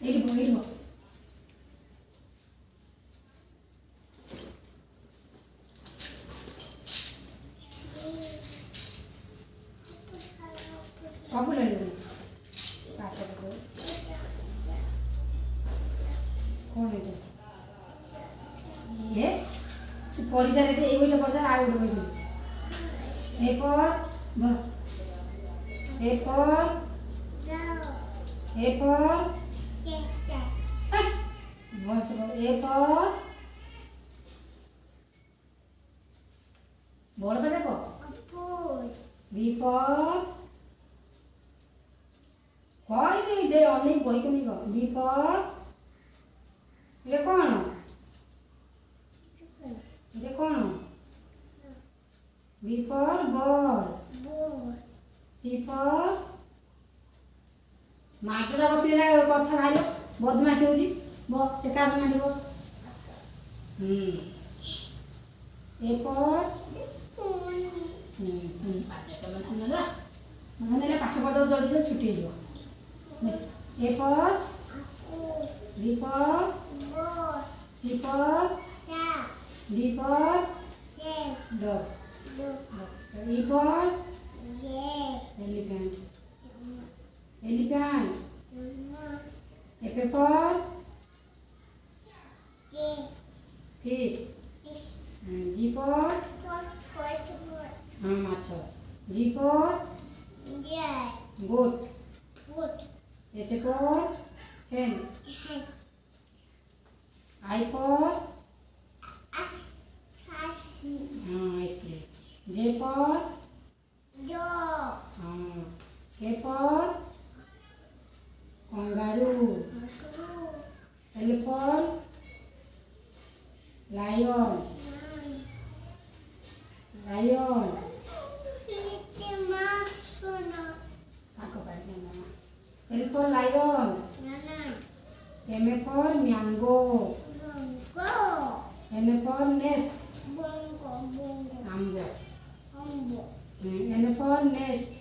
ଏଇଠି ବହ ଏଇଠି ବହ ସବୁ ଲଢ଼ିବନି କାଠ କ'ଣ ଏଇଟା ଇଏ ତୁ ପଢ଼ିସାରେ ଏଇ ବହିଟା ପଢ଼ିସାରେ ଆଉ ଗୋଟେ ବହି ଏ for A for A for A for বড় পাটা কো B for কই নেই দে অনেক বই কমি কো B for এটা কোন এটা কোন B for ball C for ମାଟଟା ବସିଲା କଥା ଭାଇଲ ବଦମାସି ହଉଛି ସେ କାହା ସଙ୍ଗେ ବସ A for ମାନେ ପାଠ ପଢ଼ ଜଲ୍ଦି ଜଲ୍ଦି ଛୁଟି ହେଇଯିବ A for B for C for D for dog E for elephant elephant F for fish G for much G for goat H for hen I for ice J for K for kangaroo L for lion L for lion M for mango N for nest ambo N for nest